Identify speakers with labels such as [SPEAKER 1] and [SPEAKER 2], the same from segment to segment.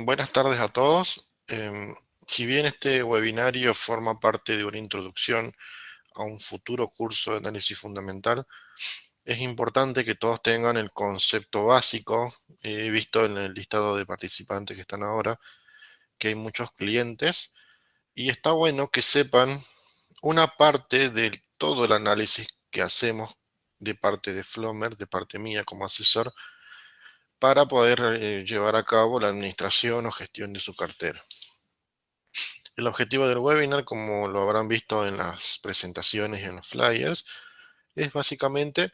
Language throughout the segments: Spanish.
[SPEAKER 1] Buenas tardes a todos. Si bien este webinario forma parte de una introducción a un futuro curso de análisis fundamental, es importante que todos tengan el concepto básico. He visto en el listado de participantes que están ahora que hay muchos clientes y está bueno que sepan una parte de todo el análisis que hacemos de parte de Flomer, de parte mía como asesor, para poder llevar a cabo la administración o gestión de su cartera. El objetivo del webinar, como lo habrán visto en las presentaciones y en los flyers, es básicamente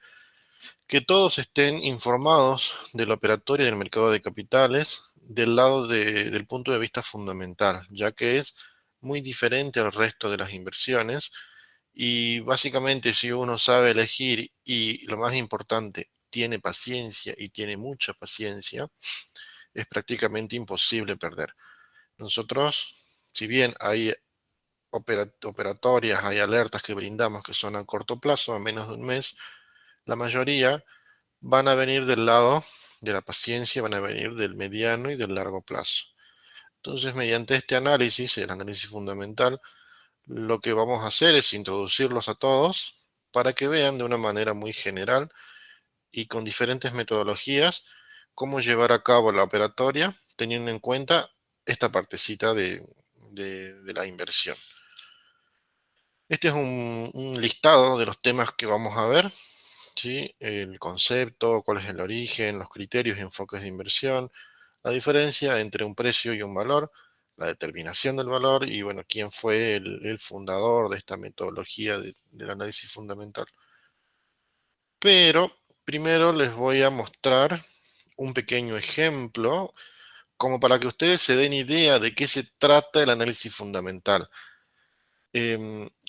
[SPEAKER 1] que todos estén informados de la operatoria del mercado de capitales del lado del punto de vista fundamental, ya que es muy diferente al resto de las inversiones y básicamente si uno sabe elegir y lo más importante, tiene paciencia y tiene mucha paciencia, es prácticamente imposible perder. Nosotros, si bien hay operatorias, hay alertas que brindamos que son a corto plazo, a menos de un mes, la mayoría van a venir del lado de la paciencia, van a venir del mediano y del largo plazo. Entonces, mediante este análisis, el análisis fundamental, lo que vamos a hacer es introducirlos a todos para que vean de una manera muy general y con diferentes metodologías cómo llevar a cabo la operatoria teniendo en cuenta esta partecita de la inversión. Este es un listado de los temas que vamos a ver, ¿sí? El concepto, cuál es el origen, los criterios y enfoques de inversión, la diferencia entre un precio y un valor, la determinación del valor y, bueno, quién fue el fundador de esta metodología del análisis fundamental. Pero primero les voy a mostrar un pequeño ejemplo como para que ustedes se den idea de qué se trata el análisis fundamental.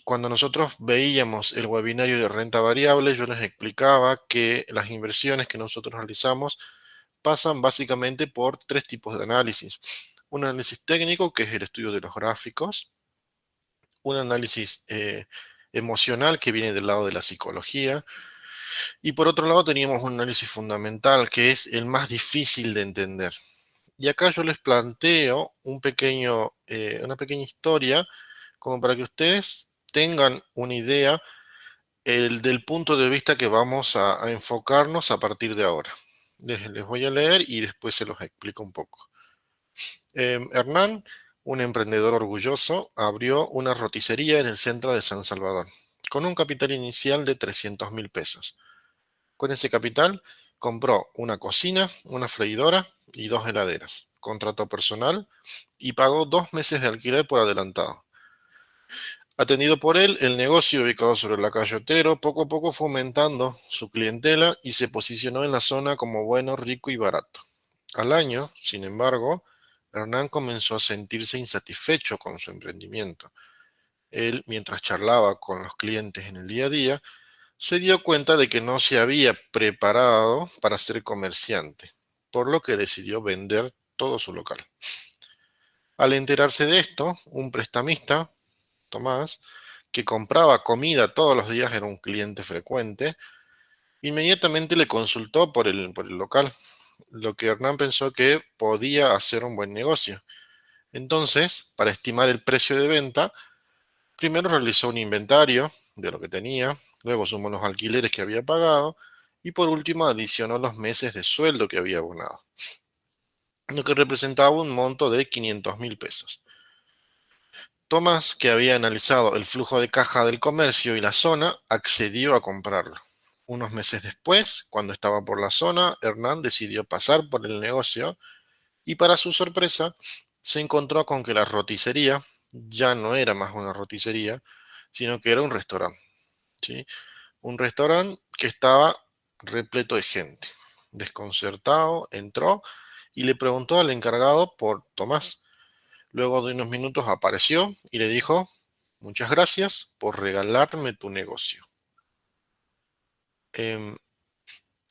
[SPEAKER 1] Cuando nosotros veíamos el webinario de renta variable, yo les explicaba que las inversiones que nosotros realizamos pasan básicamente por tres tipos de análisis. Un análisis técnico, que es el estudio de los gráficos. Un análisis emocional, que viene del lado de la psicología. Y por otro lado teníamos un análisis fundamental, que es el más difícil de entender. Y acá yo les planteo una pequeña historia como para que ustedes tengan una idea del punto de vista que vamos a enfocarnos a partir de ahora. Les voy a leer y después se los explico un poco. Hernán, un emprendedor orgulloso, abrió una roticería en el centro de San Salvador, con un capital inicial de 300.000 pesos. Con ese capital, compró una cocina, una freidora y 2 heladeras, contrató personal y pagó 2 meses de alquiler por adelantado. Atendido por él, el negocio ubicado sobre la calle Otero poco a poco fue aumentando su clientela y se posicionó en la zona como bueno, rico y barato. Al año, sin embargo, Hernán comenzó a sentirse insatisfecho con su emprendimiento. Él, mientras charlaba con los clientes en el día a día, se dio cuenta de que no se había preparado para ser comerciante, por lo que decidió vender todo su local. Al enterarse de esto, un prestamista, Tomás, que compraba comida todos los días, era un cliente frecuente, inmediatamente le consultó por el local, lo que Hernán pensó que podía hacer un buen negocio. Entonces, para estimar el precio de venta, primero realizó un inventario de lo que tenía, luego sumó los alquileres que había pagado y por último adicionó los meses de sueldo que había abonado, lo que representaba un monto de 500.000 pesos. Tomás, que había analizado el flujo de caja del comercio y la zona, accedió a comprarlo. Unos meses después, cuando estaba por la zona, Hernán decidió pasar por el negocio y para su sorpresa se encontró con que la roticería ya no era más una roticería, sino que era un restaurante, ¿sí? Un restaurante que estaba repleto de gente. Desconcertado, entró y le preguntó al encargado por Tomás. Luego de unos minutos apareció y le dijo: muchas gracias por regalarme tu negocio. Em,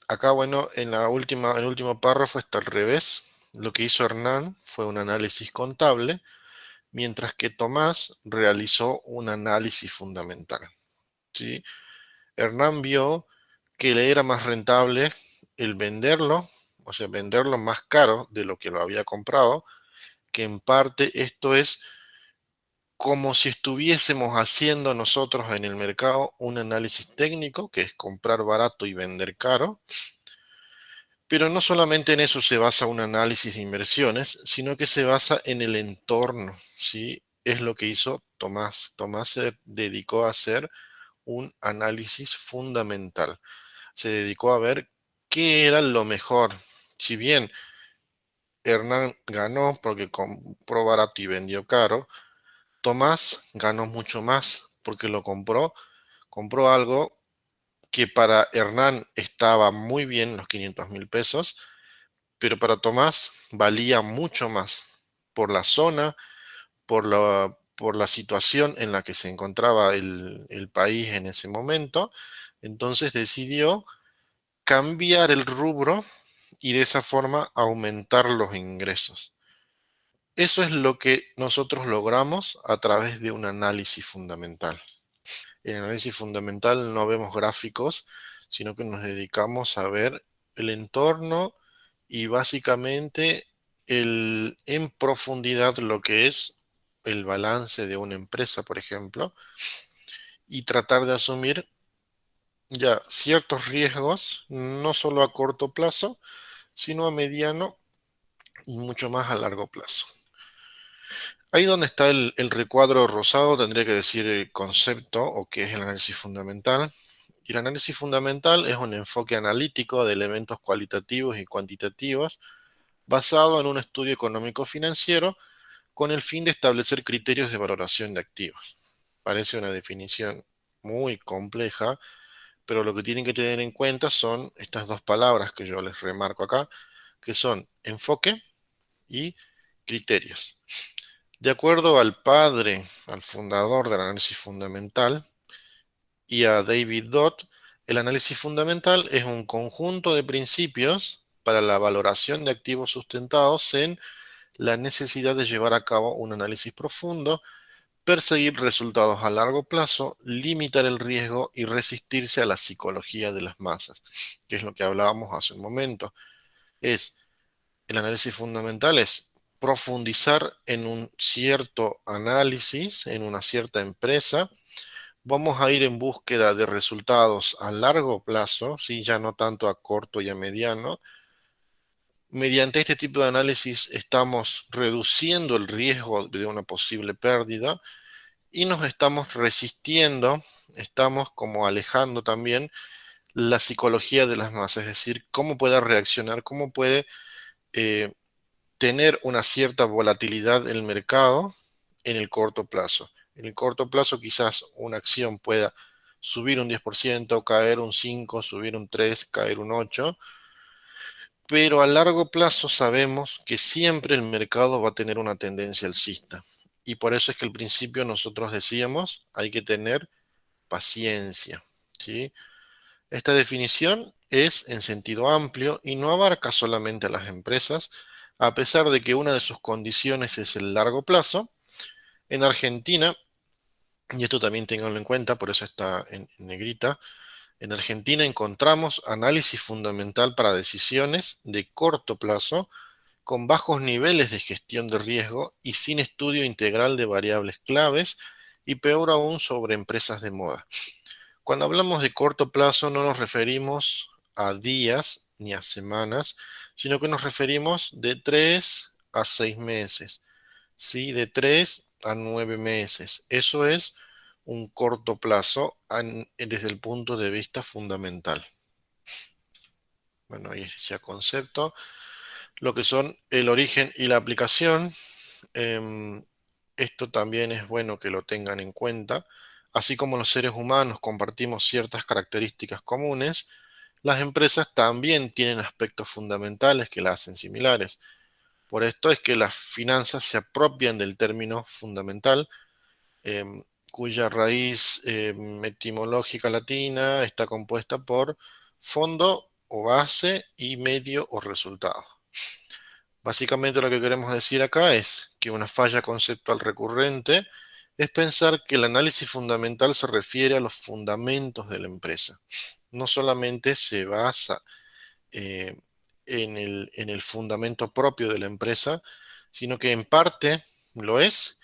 [SPEAKER 1] Acá, bueno, en el último párrafo está al revés. Lo que hizo Hernán fue un análisis contable, mientras que Tomás realizó un análisis fundamental, ¿sí? Hernán vio que le era más rentable el venderlo, o sea, venderlo más caro de lo que lo había comprado, que en parte esto es como si estuviésemos haciendo nosotros en el mercado un análisis técnico, que es comprar barato y vender caro, pero no solamente en eso se basa un análisis de inversiones, sino que se basa en el entorno, ¿sí? Es lo que hizo Tomás. Tomás se dedicó a hacer un análisis fundamental. Se dedicó a ver qué era lo mejor. Si bien Hernán ganó porque compró barato y vendió caro, Tomás ganó mucho más porque compró algo que para Hernán estaba muy bien, los 500.000 pesos, pero para Tomás valía mucho más por la zona, por la situación en la que se encontraba el país en ese momento. Entonces decidió cambiar el rubro y de esa forma aumentar los ingresos. Eso es lo que nosotros logramos a través de un análisis fundamental. En análisis fundamental no vemos gráficos, sino que nos dedicamos a ver el entorno y básicamente en profundidad lo que es el balance de una empresa, por ejemplo, y tratar de asumir ya ciertos riesgos, no solo a corto plazo, sino a mediano y mucho más a largo plazo. Ahí donde está el recuadro rosado tendría que decir el concepto o qué es el análisis fundamental. Y el análisis fundamental es un enfoque analítico de elementos cualitativos y cuantitativos basado en un estudio económico-financiero con el fin de establecer criterios de valoración de activos. Parece una definición muy compleja, pero lo que tienen que tener en cuenta son estas dos palabras que yo les remarco acá, que son enfoque y criterios. De acuerdo al padre, al fundador del análisis fundamental, y a David Dodd, el análisis fundamental es un conjunto de principios para la valoración de activos sustentados en la necesidad de llevar a cabo un análisis profundo, perseguir resultados a largo plazo, limitar el riesgo y resistirse a la psicología de las masas, que es lo que hablábamos hace un momento. El análisis fundamental es profundizar en un cierto análisis, en una cierta empresa. Vamos a ir en búsqueda de resultados a largo plazo, ¿sí? Ya no tanto a corto y a mediano. Mediante este tipo de análisis estamos reduciendo el riesgo de una posible pérdida y nos estamos resistiendo, estamos como alejando también la psicología de las masas, es decir, cómo puede reaccionar, cómo puede eh, tener una cierta volatilidad en el mercado en el corto plazo. En el corto plazo quizás una acción pueda subir un 10%, caer un 5%, subir un 3%, caer un 8%, pero a largo plazo sabemos que siempre el mercado va a tener una tendencia alcista. Y por eso es que al principio nosotros decíamos, hay que tener paciencia, ¿sí? Esta definición es en sentido amplio y no abarca solamente a las empresas, a pesar de que una de sus condiciones es el largo plazo. En Argentina, y esto también tenganlo en cuenta, por eso está en negrita, en Argentina encontramos análisis fundamental para decisiones de corto plazo, con bajos niveles de gestión de riesgo y sin estudio integral de variables claves, y peor aún sobre empresas de moda. Cuando hablamos de corto plazo no nos referimos a días ni a semanas, sino que nos referimos de 3 a 6 meses, ¿sí? De 3 a 9 meses. Eso es un corto plazo desde el punto de vista fundamental. Bueno, ahí es ya concepto. Lo que son el origen y la aplicación. em, Esto también es bueno que lo tengan en cuenta. Así como los seres humanos compartimos ciertas características comunes, las empresas también tienen aspectos fundamentales que las hacen similares. Por esto es que las finanzas se apropian del término fundamental, cuya raíz etimológica latina está compuesta por fondo o base y medio o resultado. Básicamente lo que queremos decir acá es que una falla conceptual recurrente es pensar que el análisis fundamental se refiere a los fundamentos de la empresa. No solamente se basa eh, en el fundamento propio de la empresa, sino que en parte lo es,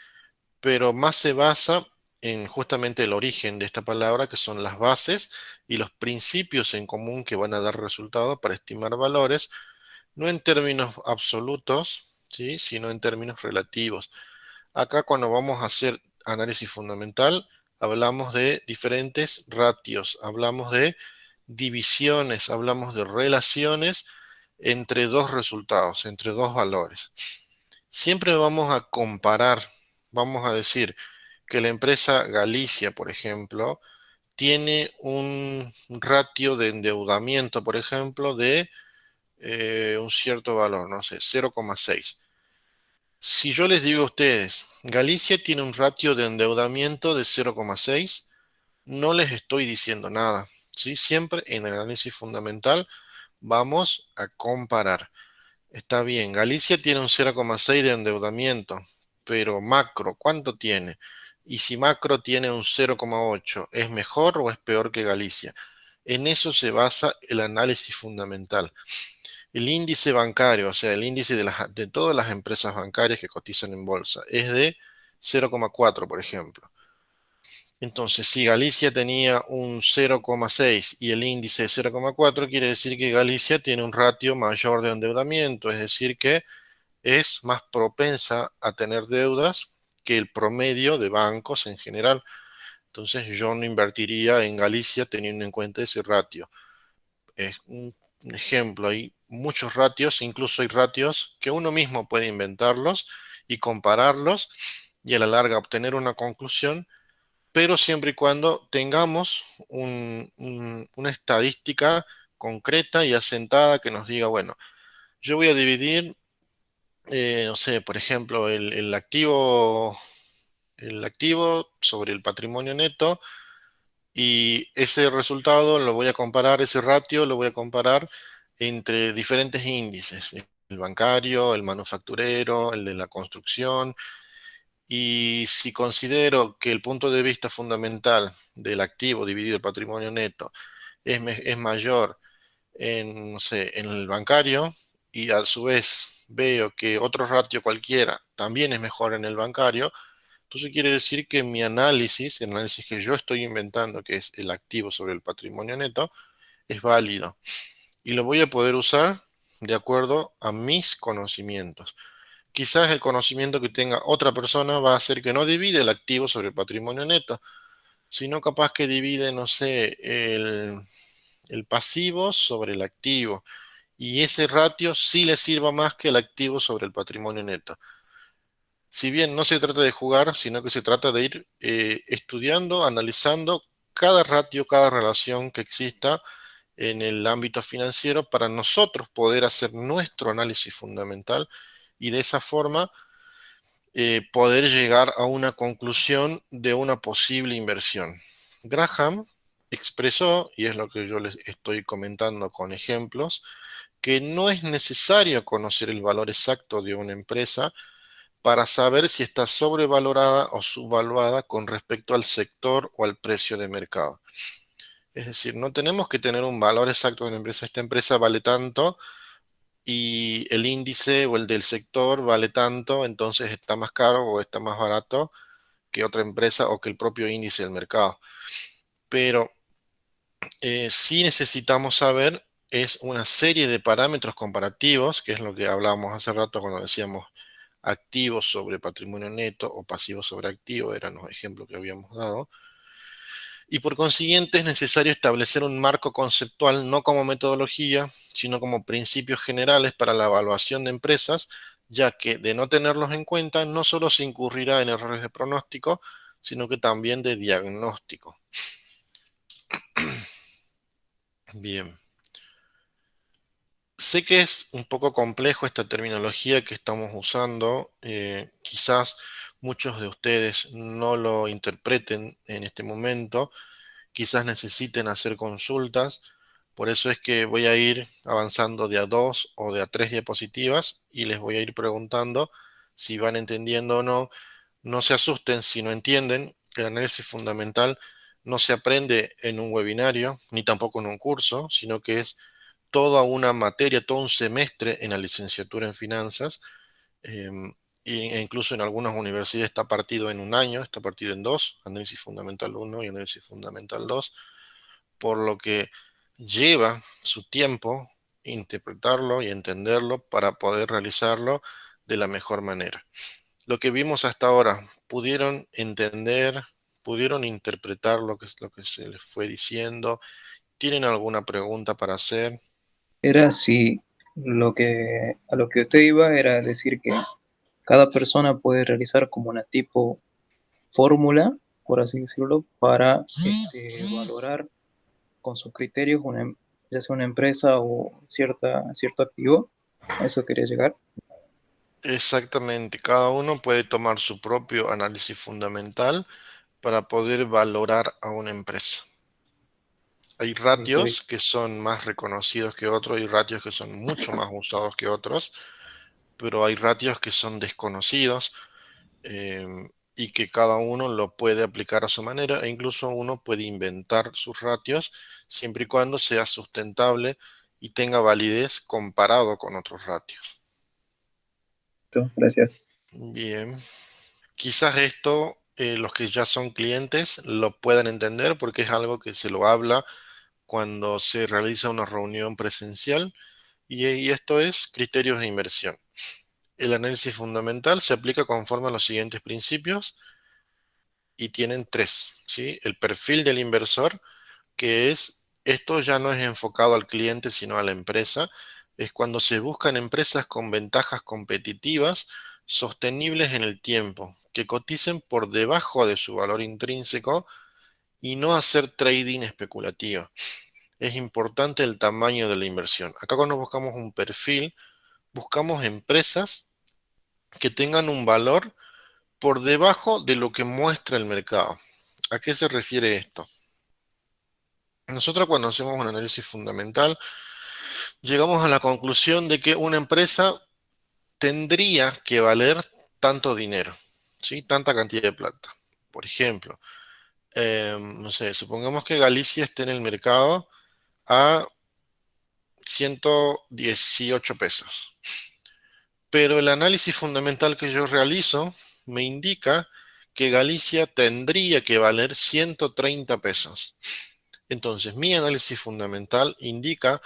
[SPEAKER 1] pero más se basa en justamente el origen de esta palabra, que son las bases y los principios en común que van a dar resultado para estimar valores, no en términos absolutos, ¿sí? Sino en términos relativos. Acá cuando vamos a hacer análisis fundamental, hablamos de diferentes ratios, hablamos de divisiones, hablamos de relaciones entre dos resultados, entre dos valores. Siempre vamos a comparar, vamos a decir que la empresa Galicia, por ejemplo, tiene un ratio de endeudamiento, por ejemplo, de un cierto valor, no sé, 0,6. Si yo les digo a ustedes, Galicia tiene un ratio de endeudamiento de 0,6, no les estoy diciendo nada, ¿sí? Siempre en el análisis fundamental vamos a comparar. Está bien, Galicia tiene un 0,6 de endeudamiento, pero macro, ¿cuánto tiene? Y si macro tiene un 0,8, ¿es mejor o es peor que Galicia? En eso se basa el análisis fundamental. El índice bancario, o sea, el índice de todas las empresas bancarias que cotizan en bolsa, es de 0,4, por ejemplo. Entonces, si Galicia tenía un 0,6 y el índice es 0,4, quiere decir que Galicia tiene un ratio mayor de endeudamiento, es decir, que es más propensa a tener deudas que el promedio de bancos en general. Entonces, yo no invertiría en Galicia teniendo en cuenta ese ratio. Es un ejemplo, hay muchos ratios, incluso hay ratios que uno mismo puede inventarlos y compararlos y a la larga obtener una conclusión, pero siempre y cuando tengamos una estadística concreta y asentada que nos diga, bueno, yo voy a dividir, no sé, por ejemplo, el activo sobre el patrimonio neto y ese resultado lo voy a comparar, ese ratio lo voy a comparar entre diferentes índices, el bancario, el manufacturero, el de la construcción. Y si considero que el punto de vista fundamental del activo dividido el patrimonio neto es mayor en, no sé, en el bancario y a su vez veo que otro ratio cualquiera también es mejor en el bancario, entonces quiere decir que mi análisis, el análisis que yo estoy inventando, que es el activo sobre el patrimonio neto, es válido y lo voy a poder usar de acuerdo a mis conocimientos. Quizás el conocimiento que tenga otra persona va a hacer que no divide el activo sobre el patrimonio neto, sino capaz que divide, no sé, el pasivo sobre el activo. Y ese ratio sí le sirva más que el activo sobre el patrimonio neto. Si bien no se trata de jugar, sino que se trata de ir estudiando, analizando cada ratio, cada relación que exista en el ámbito financiero para nosotros poder hacer nuestro análisis fundamental y de esa forma poder llegar a una conclusión de una posible inversión. Graham expresó, y es lo que yo les estoy comentando con ejemplos, que no es necesario conocer el valor exacto de una empresa para saber si está sobrevalorada o subvaluada con respecto al sector o al precio de mercado. Es decir, no tenemos que tener un valor exacto de una empresa. Esta empresa vale tanto y el índice o el del sector vale tanto, entonces está más caro o está más barato que otra empresa o que el propio índice del mercado. Pero sí necesitamos saber es una serie de parámetros comparativos, que es lo que hablábamos hace rato cuando decíamos activos sobre patrimonio neto o pasivos sobre activo, eran los ejemplos que habíamos dado. Y por consiguiente es necesario establecer un marco conceptual no como metodología, sino como principios generales para la evaluación de empresas, ya que de no tenerlos en cuenta no solo se incurrirá en errores de pronóstico, sino que también de diagnóstico. Bien. Sé que es un poco complejo esta terminología que estamos usando. Quizás muchos de ustedes no lo interpreten en este momento. Quizás necesiten hacer consultas. Por eso es que voy a ir avanzando de a dos o de a tres diapositivas y les voy a ir preguntando si van entendiendo o no. No se asusten si no entienden. El análisis fundamental no se aprende en un webinario ni tampoco en un curso, sino que es toda una materia, todo un semestre en la licenciatura en finanzas. e incluso en algunas universidades está partido en un año, está partido en dos, análisis fundamental uno y análisis fundamental 2, por lo que lleva su tiempo interpretarlo y entenderlo para poder realizarlo de la mejor manera. Lo que vimos hasta ahora, ¿pudieron entender, pudieron interpretar lo que se les fue diciendo? ¿Tienen alguna pregunta para hacer?
[SPEAKER 2] Era si a lo que usted iba era decir que cada persona puede realizar como una tipo fórmula, por así decirlo, para valorar con sus criterios ya sea una empresa o cierto activo. A eso quería llegar.
[SPEAKER 1] Exactamente, cada uno puede tomar su propio análisis fundamental para poder valorar a una empresa. Hay
[SPEAKER 2] Listo,
[SPEAKER 1] ratios
[SPEAKER 2] listo.
[SPEAKER 1] que son más reconocidos que otros, hay ratios que son mucho más usados que otros, pero hay ratios que son desconocidos, y que cada uno lo puede aplicar a su manera, e incluso uno puede inventar sus ratios siempre y cuando sea sustentable y tenga validez comparado con otros ratios.
[SPEAKER 2] Gracias.
[SPEAKER 1] Bien, quizás esto, los que ya son clientes lo puedan entender porque es algo que se lo habla cuando se realiza una reunión presencial, y esto es criterios de inversión. El análisis fundamental se aplica conforme a los siguientes principios y tienen tres, ¿sí? El perfil del inversor, que es, esto ya no es enfocado al cliente, sino a la empresa. Es cuando se buscan empresas con ventajas competitivas, sostenibles en el tiempo, que coticen por debajo de su valor intrínseco y no hacer trading especulativo. Es importante el tamaño de la inversión. Acá cuando buscamos un perfil, buscamos empresas que tengan un valor por debajo de lo que muestra el mercado. ¿A qué se refiere esto? Nosotros cuando hacemos un análisis fundamental, llegamos a la conclusión de que una empresa tendría que valer tanto dinero, ¿sí? Tanta cantidad de plata. Por ejemplo, no sé, supongamos que Galicia esté en el mercado a 118 pesos. Pero el análisis fundamental que yo realizo me indica que Galicia tendría que valer 130 pesos. Entonces, mi análisis fundamental indica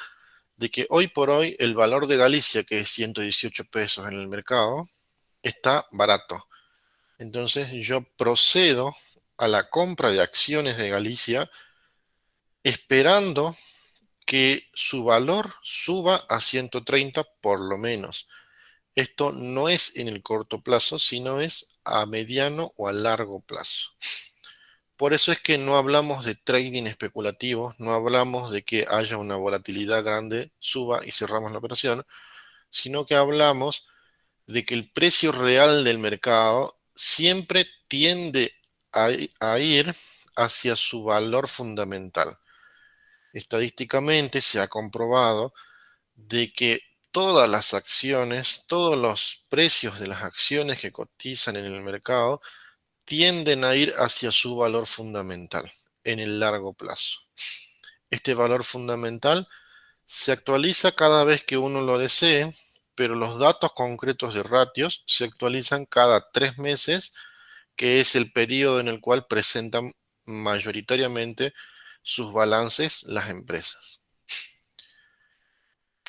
[SPEAKER 1] de que hoy por hoy el valor de Galicia, que es 118 pesos en el mercado, está barato. Entonces, yo procedo a la compra de acciones de Galicia esperando que su valor suba a 130 por lo menos. Esto no es en el corto plazo, sino es a mediano o a largo plazo. Por eso es que no hablamos de trading especulativo, no hablamos de que haya una volatilidad grande, suba y cerramos la operación, sino que hablamos de que el precio real del mercado siempre tiende a ir hacia su valor fundamental. Estadísticamente se ha comprobado de que todas las acciones, todos los precios de las acciones que cotizan en el mercado tienden a ir hacia su valor fundamental en el largo plazo. Este valor fundamental se actualiza cada vez que uno lo desee, pero los datos concretos de ratios se actualizan cada 3 meses, que es el periodo en el cual presentan mayoritariamente sus balances las empresas.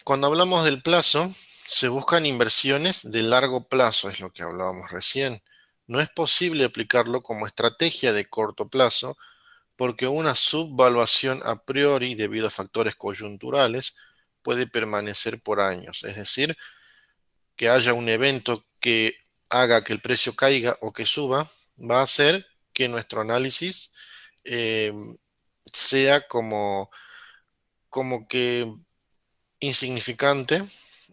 [SPEAKER 1] Cuando hablamos del plazo, se buscan inversiones de largo plazo, es lo que hablábamos recién. No es posible aplicarlo como estrategia de corto plazo porque una subvaluación a priori debido a factores coyunturales puede permanecer por años. Es decir, que haya un evento que haga que el precio caiga o que suba, va a hacer que nuestro análisis eh, sea como que insignificante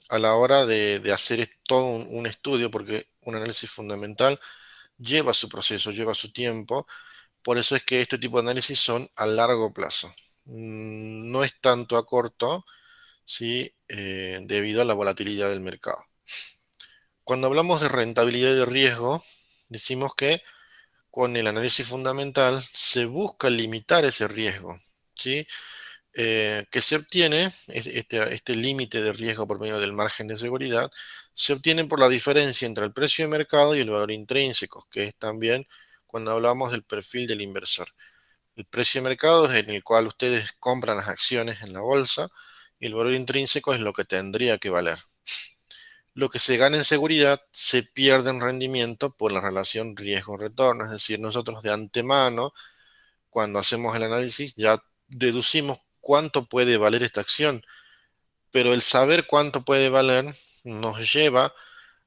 [SPEAKER 1] a la hora de hacer todo un estudio, porque un análisis fundamental lleva su proceso, lleva su tiempo. Por eso es que este tipo de análisis son a largo plazo. No es tanto a corto, ¿sí? Debido a la volatilidad del mercado. Cuando hablamos de rentabilidad y de riesgo, decimos que con el análisis fundamental se busca limitar ese riesgo, ¿sí? que se obtiene, este límite de riesgo por medio del margen de seguridad, se obtiene por la diferencia entre el precio de mercado y el valor intrínseco, que es también cuando hablamos del perfil del inversor. El precio de mercado es en el cual ustedes compran las acciones en la bolsa y el valor intrínseco es lo que tendría que valer. Lo que se gana en seguridad se pierde en rendimiento por la relación riesgo-retorno, es decir, nosotros de antemano, cuando hacemos el análisis, ya deducimos cuánto puede valer esta acción, pero el saber cuánto puede valer nos lleva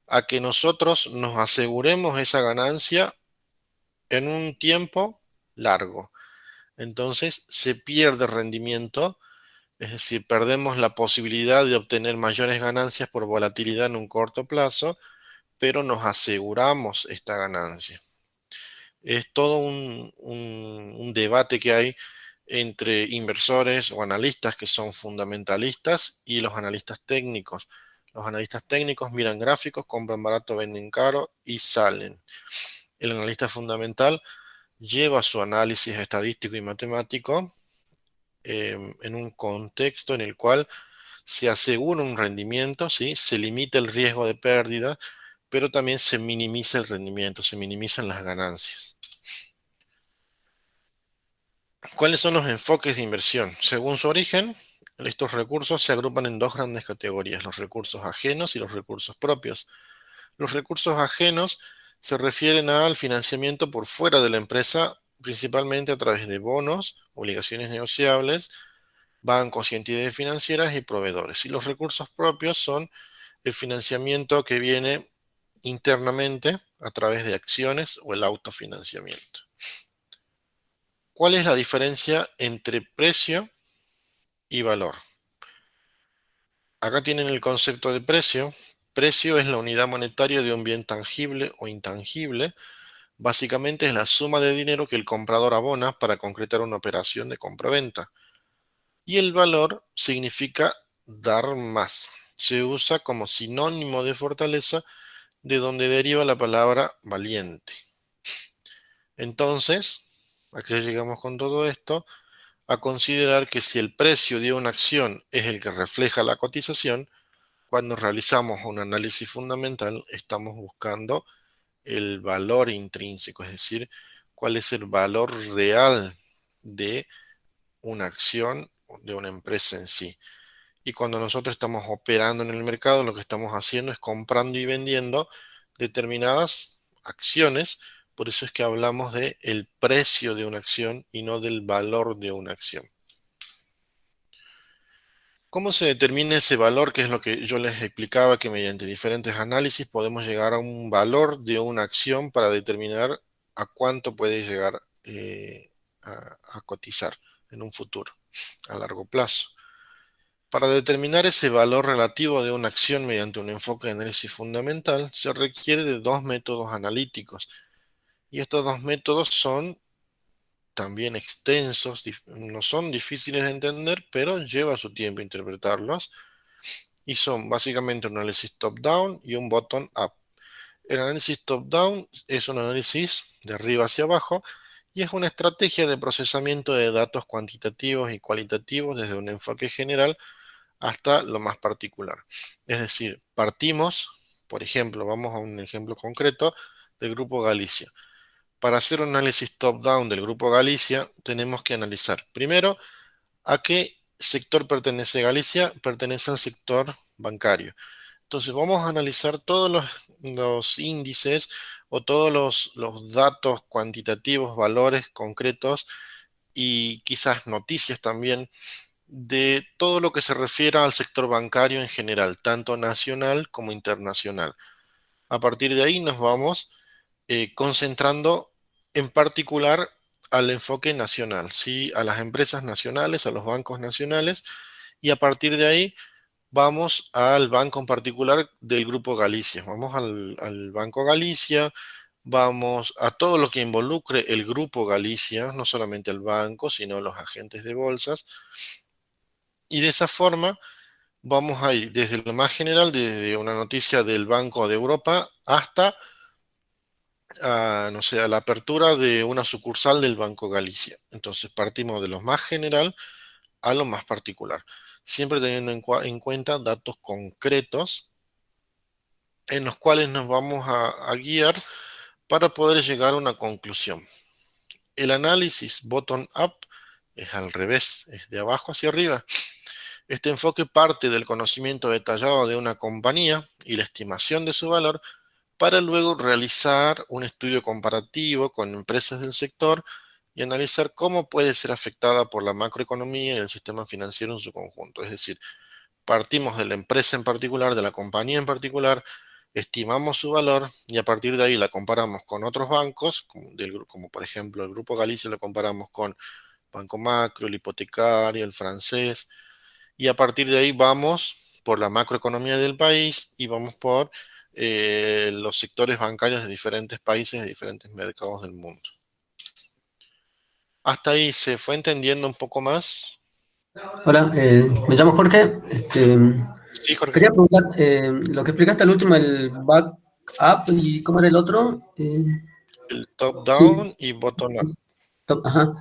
[SPEAKER 1] a que nosotros nos aseguremos esa ganancia en un tiempo largo. Entonces se pierde rendimiento, es decir, perdemos la posibilidad de obtener mayores ganancias por volatilidad en un corto plazo, pero nos aseguramos esta ganancia. Es todo un debate que hay entre inversores o analistas que son fundamentalistas y los analistas técnicos. Los analistas técnicos miran gráficos, compran barato, venden caro y salen. El analista fundamental lleva su análisis estadístico y matemático en un contexto en el cual se asegura un rendimiento, ¿sí? Se limita el riesgo de pérdida, pero también se minimiza el rendimiento, se minimizan las ganancias. ¿Cuáles son los enfoques de inversión? Según su origen, estos recursos se agrupan en dos grandes categorías, los recursos ajenos y los recursos propios. Los recursos ajenos se refieren al financiamiento por fuera de la empresa, principalmente a través de bonos, obligaciones negociables, bancos y entidades financieras y proveedores. Y los recursos propios son el financiamiento que viene internamente a través de acciones o el autofinanciamiento. ¿Cuál es la diferencia entre precio y valor? Acá tienen el concepto de precio. Precio es la unidad monetaria de un bien tangible o intangible. Básicamente es la suma de dinero que el comprador abona para concretar una operación de compra-venta. Y el valor significa dar más. Se usa como sinónimo de fortaleza, de donde deriva la palabra valiente. Entonces, aquí llegamos con todo esto a considerar que si el precio de una acción es el que refleja la cotización, cuando realizamos un análisis fundamental, estamos buscando el valor intrínseco, es decir, cuál es el valor real de una acción de una empresa en sí. Y cuando nosotros estamos operando en el mercado, lo que estamos haciendo es comprando y vendiendo determinadas acciones. Por eso es que hablamos de el precio de una acción y no del valor de una acción. ¿Cómo se determina ese valor? Que es lo que yo les explicaba, que mediante diferentes análisis podemos llegar a un valor de una acción para determinar a cuánto puede llegar a cotizar en un futuro, a largo plazo. Para determinar ese valor relativo de una acción mediante un enfoque de análisis fundamental, se requiere de dos métodos analíticos. Y estos dos métodos son también extensos, no son difíciles de entender, pero lleva su tiempo interpretarlos. Y son básicamente un análisis top-down y un bottom-up. El análisis top-down es un análisis de arriba hacia abajo y es una estrategia de procesamiento de datos cuantitativos y cualitativos desde un enfoque general hasta lo más particular. Es decir, partimos, por ejemplo, vamos a un ejemplo concreto del Grupo Galicia. Para hacer un análisis top-down del Grupo Galicia, tenemos que analizar primero a qué sector pertenece Galicia. Pertenece al sector bancario. Entonces vamos a analizar todos los índices o todos los datos cuantitativos, valores concretos y quizás noticias también de todo lo que se refiere al sector bancario en general, tanto nacional como internacional. A partir de ahí nos vamos concentrando en particular al enfoque nacional, ¿sí? A las empresas nacionales, a los bancos nacionales, y a partir de ahí vamos al banco en particular del Grupo Galicia. Vamos al Banco Galicia, vamos a todo lo que involucre el Grupo Galicia, no solamente al banco, sino los agentes de bolsas, y de esa forma vamos a ir desde lo más general, desde una noticia del Banco de Europa hasta, no sé, a la apertura de una sucursal del Banco Galicia. Entonces partimos de lo más general a lo más particular, siempre teniendo en cuenta datos concretos en los cuales nos vamos a guiar para poder llegar a una conclusión. El análisis bottom-up es al revés, es de abajo hacia arriba. Este enfoque parte del conocimiento detallado de una compañía y la estimación de su valor para luego realizar un estudio comparativo con empresas del sector y analizar cómo puede ser afectada por la macroeconomía y el sistema financiero en su conjunto. Es decir, partimos de la empresa en particular, de la compañía en particular, estimamos su valor y a partir de ahí la comparamos con otros bancos, como por ejemplo el Grupo Galicia lo comparamos con Banco Macro, el hipotecario, el francés, y a partir de ahí vamos por la macroeconomía del país y vamos por los sectores bancarios de diferentes países, de diferentes mercados del mundo. Hasta ahí se fue entendiendo un poco más.
[SPEAKER 3] Hola, me llamo Jorge.
[SPEAKER 1] Sí, Jorge.
[SPEAKER 3] Quería preguntar, lo que explicaste al último, el backup, ¿y cómo era el otro?
[SPEAKER 1] El
[SPEAKER 3] Sí,
[SPEAKER 1] top-down y bottom-up.
[SPEAKER 3] ajá.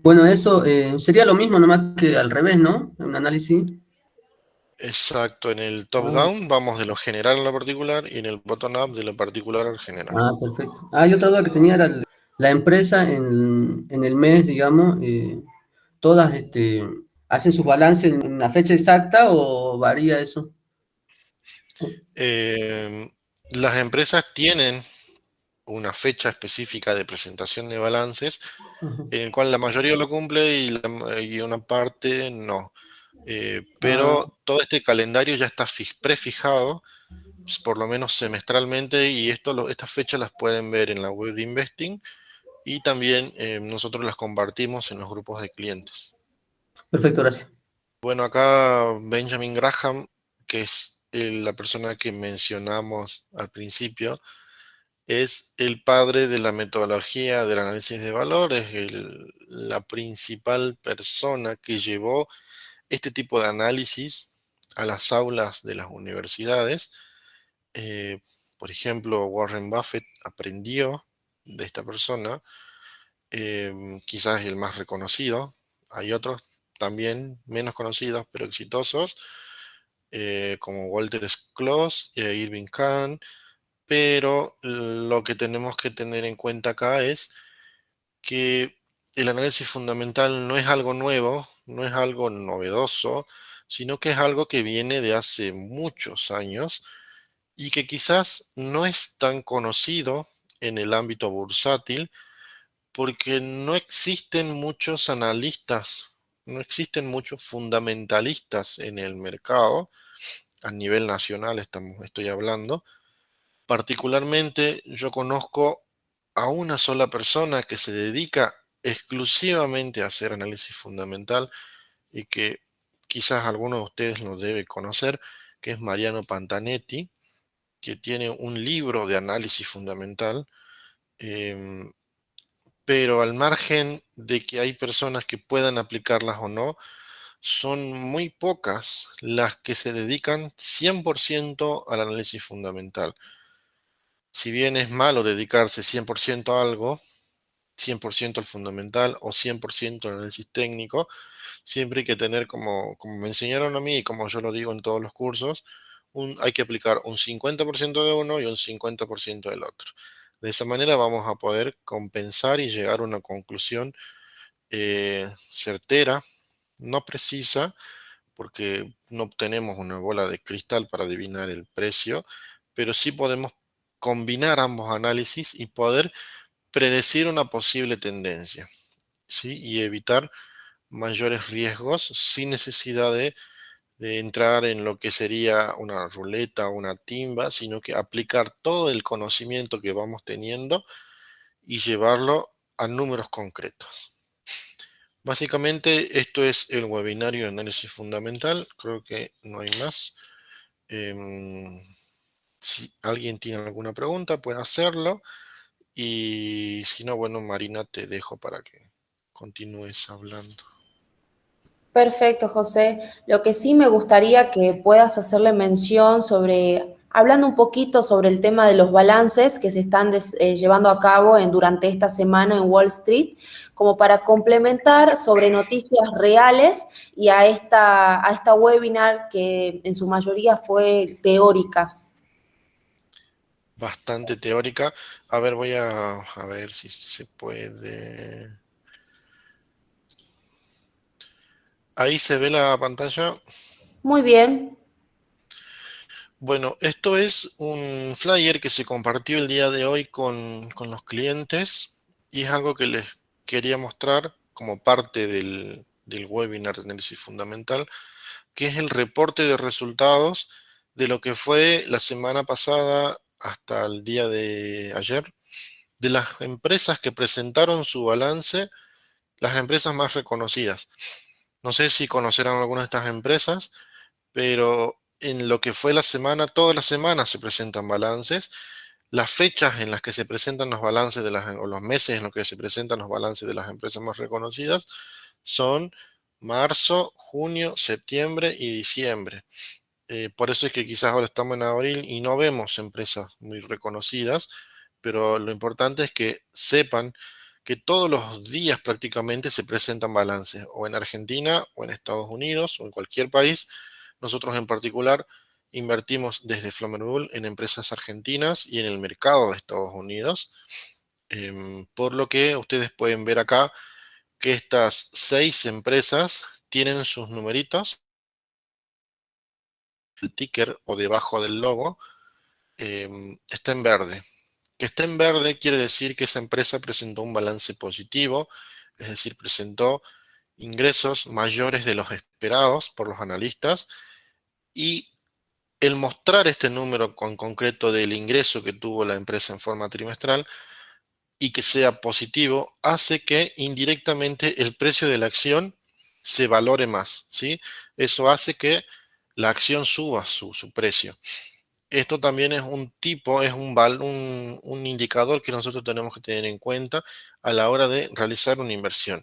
[SPEAKER 3] Bueno, eso sería lo mismo, nomás que al revés, ¿no? Un análisis.
[SPEAKER 1] Exacto, en el
[SPEAKER 3] Ah,
[SPEAKER 1] top-down vamos de lo general a lo particular y en el bottom-up de lo particular al general.
[SPEAKER 3] perfecto. Y otra duda que tenía era la empresa en el mes, digamos, todas hacen sus balances en una fecha exacta o varía eso.
[SPEAKER 1] Eh, las empresas tienen una fecha específica de presentación de balances
[SPEAKER 3] Ajá.
[SPEAKER 1] en el cual la mayoría lo cumple y una parte no.
[SPEAKER 3] Ah,
[SPEAKER 1] Pero todo este calendario ya está prefijado, por lo menos semestralmente, y estas fechas las pueden ver en la web de Investing y también nosotros las compartimos en los grupos de clientes.
[SPEAKER 3] perfecto, gracias.
[SPEAKER 1] Bueno, acá Benjamin Graham, que es la persona que mencionamos al principio, es el padre de la metodología del análisis de valores, la principal persona que llevó este tipo de análisis a las aulas de las universidades. Eh, por ejemplo, Warren Buffett aprendió de esta persona, quizás el más reconocido. Hay otros también menos conocidos, pero exitosos, como Walter Schloss e Irving Kahn. Pero lo que tenemos que tener en cuenta acá es que el análisis fundamental no es algo nuevo, no es algo novedoso, sino que es algo que viene de hace muchos años y que quizás no es tan conocido en el ámbito bursátil porque no existen muchos analistas, no existen muchos fundamentalistas en el mercado, a nivel nacional estoy hablando. Particularmente yo conozco a una sola persona que se dedica exclusivamente a hacer análisis fundamental y que quizás alguno de ustedes lo debe conocer, que es Mariano Pantanetti, que tiene un libro de análisis fundamental, em, pero al margen de que hay personas que puedan aplicarlas o no, son muy pocas las que se dedican 100% al análisis fundamental. Si bien es malo dedicarse 100% a algo, 100% al fundamental o 100% al análisis técnico, siempre hay que tener como me enseñaron a mí y como yo lo digo en todos los cursos, hay que aplicar un 50% de uno y un 50% del otro. De esa manera vamos a poder compensar y llegar a una conclusión certera, no precisa, porque no tenemos una bola de cristal para adivinar el precio, pero sí podemos combinar ambos análisis y poder predecir una posible tendencia, ¿sí? Y evitar mayores riesgos sin necesidad de entrar en lo que sería una ruleta o una timba, sino que aplicar todo el conocimiento que vamos teniendo y llevarlo a números concretos. Básicamente, esto es el webinario de análisis fundamental. Creo que no hay más. Em, si alguien tiene alguna pregunta, puede hacerlo. Y si no, bueno, Marina, te dejo para que continúes hablando.
[SPEAKER 4] Perfecto, José. Lo que sí me gustaría que puedas hacerle mención sobre, hablando un poquito sobre el tema de los balances que se están llevando a cabo durante esta semana en Wall Street. como para complementar sobre noticias reales y a esta webinar que en su mayoría fue teórica.
[SPEAKER 1] Bastante teórica. A ver, voy a ver si se puede. Ahí se ve la pantalla.
[SPEAKER 4] Muy bien.
[SPEAKER 1] Bueno, esto es un flyer que se compartió el día de hoy con los clientes y es algo que les quería mostrar como parte del webinar de análisis fundamental, que es el reporte de resultados de lo que fue la semana pasada hasta el día de ayer, de las empresas que presentaron su balance, las empresas más reconocidas. No sé si conocerán algunas de estas empresas, pero en lo que fue la semana, todas las semanas se presentan balances. Las fechas en las que se presentan los balances o los meses en los que se presentan los balances de las empresas más reconocidas son marzo, junio, septiembre y diciembre. Por eso es que quizás ahora estamos en abril y no vemos empresas muy reconocidas, pero lo importante es que sepan que todos los días prácticamente se presentan balances, o en Argentina, o en Estados Unidos, o en cualquier país. Nosotros en particular invertimos desde Flomerbull en empresas argentinas y en el mercado de Estados Unidos, por lo que ustedes pueden ver acá que estas 6 empresas tienen sus numeritos, el ticker o debajo del logo, está en verde. Que esté en verde quiere decir que esa empresa presentó un balance positivo, es decir, presentó ingresos mayores de los esperados por los analistas, y el mostrar este número con concreto del ingreso que tuvo la empresa en forma trimestral y que sea positivo hace que indirectamente el precio de la acción se valore más, ¿sí? Eso hace que la acción suba su precio. Esto también es un indicador que nosotros tenemos que tener en cuenta a la hora de realizar una inversión.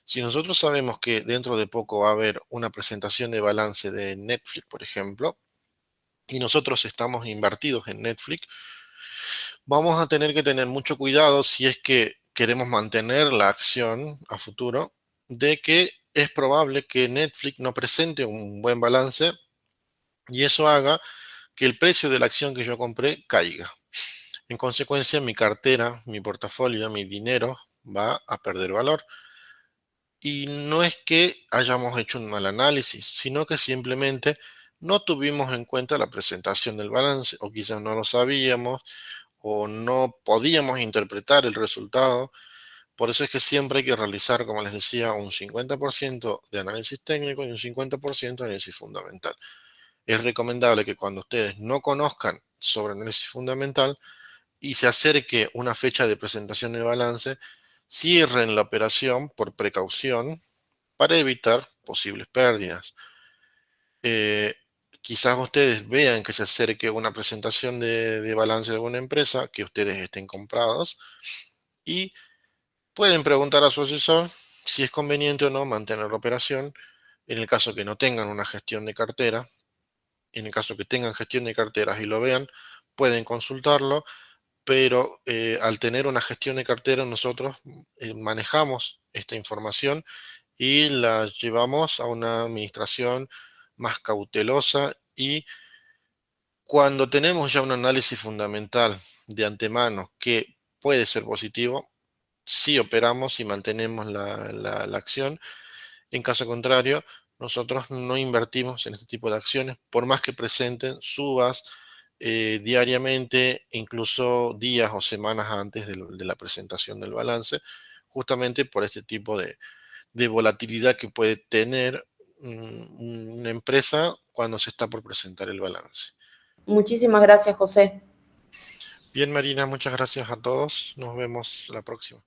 [SPEAKER 1] Si nosotros sabemos que dentro de poco va a haber una presentación de balance de Netflix, por ejemplo, y nosotros estamos invertidos en Netflix, vamos a tener que tener mucho cuidado si es que queremos mantener la acción a futuro, de que es probable que Netflix no presente un buen balance y eso haga que el precio de la acción que yo compré caiga. En consecuencia, mi cartera, mi portafolio, mi dinero va a perder valor. Y no es que hayamos hecho un mal análisis, sino que simplemente no tuvimos en cuenta la presentación del balance, o quizás no lo sabíamos, o no podíamos interpretar el resultado. Por eso es que siempre hay que realizar, como les decía, un 50% de análisis técnico y un 50% de análisis fundamental. Es recomendable que cuando ustedes no conozcan sobre análisis fundamental y se acerque una fecha de presentación de balance, cierren la operación por precaución para evitar posibles pérdidas. Eh, Quizás ustedes vean que se acerque una presentación de balance de alguna empresa, que ustedes estén comprados, y pueden preguntar a su asesor si es conveniente o no mantener la operación. En el caso que no tengan una gestión de cartera, en el caso que tengan gestión de carteras y lo vean, pueden consultarlo, pero al tener una gestión de cartera nosotros manejamos esta información y la llevamos a una administración más cautelosa, y cuando tenemos ya un análisis fundamental de antemano que puede ser positivo, sí operamos y mantenemos la acción. En caso contrario, nosotros no invertimos en este tipo de acciones, por más que presenten subas diariamente, incluso días o semanas antes de la presentación del balance, justamente por este tipo de volatilidad que puede tener una empresa cuando se está por presentar el balance.
[SPEAKER 4] Muchísimas gracias, José.
[SPEAKER 1] Bien, Marina, muchas gracias a todos. Nos vemos la próxima.